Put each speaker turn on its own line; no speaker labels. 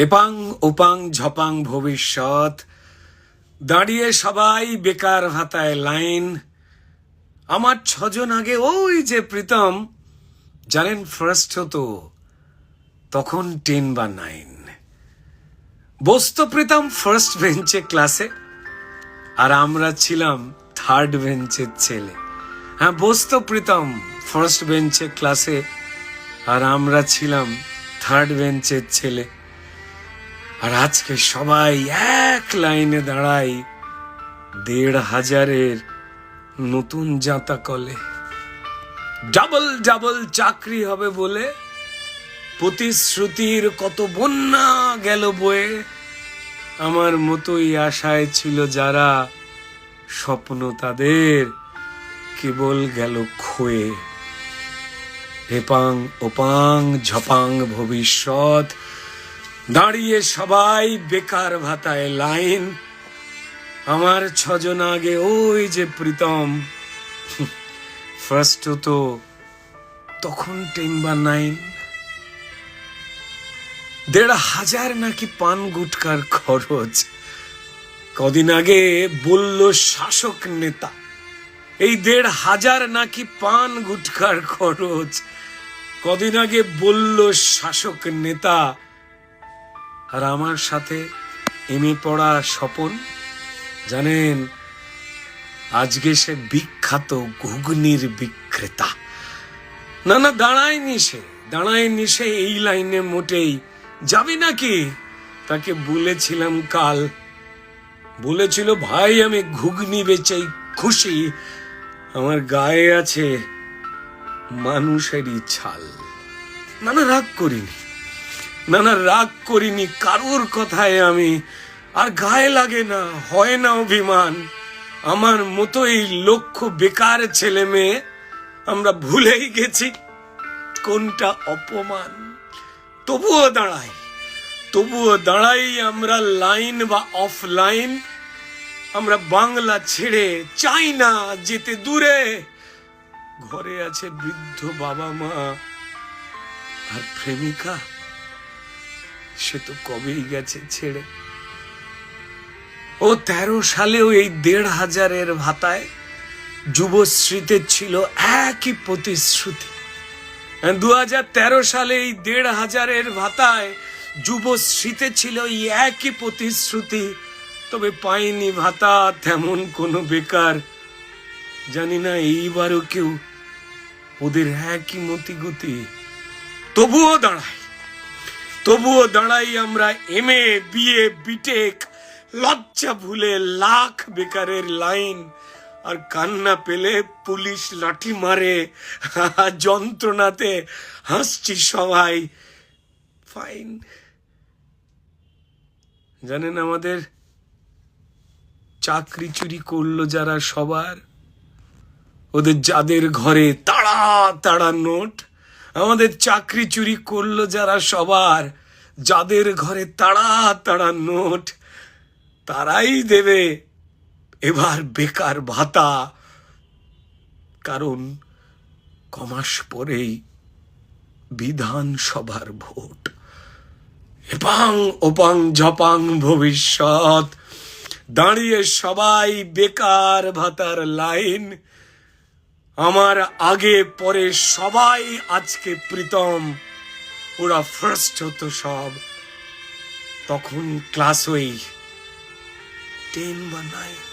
এপাং ওপাং ঝপাং ভবিষ্যৎ, দাঁড়িয়ে সবাই বেকার ভাতায় লাইন। আমার 6 জন আগে ওই যে প্রীতম, জানেন ফার্স্ট হতো তখন 10 বা 9। বসতো প্রীতম ফার্স্ট বেঞ্চে ক্লাসে, আর আমরা ছিলাম থার্ড বেঞ্চের ছেলে। হ্যাঁ, বসতো প্রীতম ফার্স্ট বেঞ্চে ক্লাসে, আর আমরা ছিলাম থার্ড বেঞ্চের ছেলে। আর আজকে সবাই এক লাইনে দাঁড়াই 1,500-এর নতুন জাতা কলে। ডাবল ডাবল চাকরি হবে বলে প্রতিশ্রুতির কত বন্যা গেল বয়ে। আমার মতোই আশায় ছিল যারা, স্বপ্ন তাদের কেবল গেল ক্ষয়ে। এপাং ওপাং ঝপাং ভবিষ্যৎ, দাঁড়িয়ে সবাই বেকার ভাতায় লাইন। আমার 6 জন আগে ওই যে প্রীতম, ফার্স্ট হতো তখন 10 বা 9। 1,500 নাকি পান গুটকার খরচ। কদিন আগে বলল শাসক নেতা, এই 1,500 নাকি পান গুটকার খরচ। কদিন আগে বলল শাসক নেতা। আর আমার সাথে এমএ পড়া স্বপন, জানেন আজকে সে বিখ্যাত ঘুগনির বিক্রেতা। না না, দাঁড়ায়নি সে এই লাইনে মোটেই। যাবি নাকি? তাকে বলেছিলাম কাল, বলেছিল ভাই আমি ঘুগনি বেচেই খুশি, আমার গায়ে আছে মানুষেরই ছাল। না না, রাগ করিনি কারোর কথায় আমি, আর গায়ে লাগে না, হয় না অভিমান। আমার মতোই লক্ষ বেকার ছেলে মেয়ে, আমরা ভুলেই গেছি কোনটা অপমান। তবুও দাঁড়াই আমরা লাইন বা অফলাইন। আমরা বাংলা ছেড়ে চাই না যেতে দূরে। ঘরে আছে বৃদ্ধ বাবা মা আর প্রেমিকা, সে তো কবেই গেছে ছেড়ে। ও 13 সালেও এই 1,500-এর ভাতায় যুবশ্রীতে ছিল একই প্রতিশ্রুতি। 2013 সালে এই 1,500-এর ভাতায় যুবশ্রীতে ছিল এই একই প্রতিশ্রুতি। তবে পাইনি ভাতা তেমন কোনো বেকার। জানি না এইবারও কেউ ওদের একই মতিগতি। তবুও দাঁড়াই আমরা এমএ বিএ বিটেক, লজ্জা ভুলে লাখ বেকারের লাইন। আর কান্না পেলে পুলিশ লাঠি মারে, যন্ত্রণাতে হাসছি সবাই ফাইন। জানেন আমাদের চাকরি চুরি করলো যারা, সবার ওদের যাদের ঘরে তাড়া তাড়া নোট। আমাদের চাকরি চুরি করলো যারা, সবার যাদের ঘরে তাড়া তাড়া নোট, তারাই দেবে এবার বেকার ভাতা। কারণ কমাস পরেই বিধানসভার ভোট। এপাং ওপাং ঝপাং ভবিষ্যৎ, দাঁড়িয়ে সবাই বেকার ভাতার লাইন। আমার আগে পরে সবাই আজকে প্রীতম, ওরা ফার্স্ট হতো সব তখন ক্লাস ওই 10 বা 9।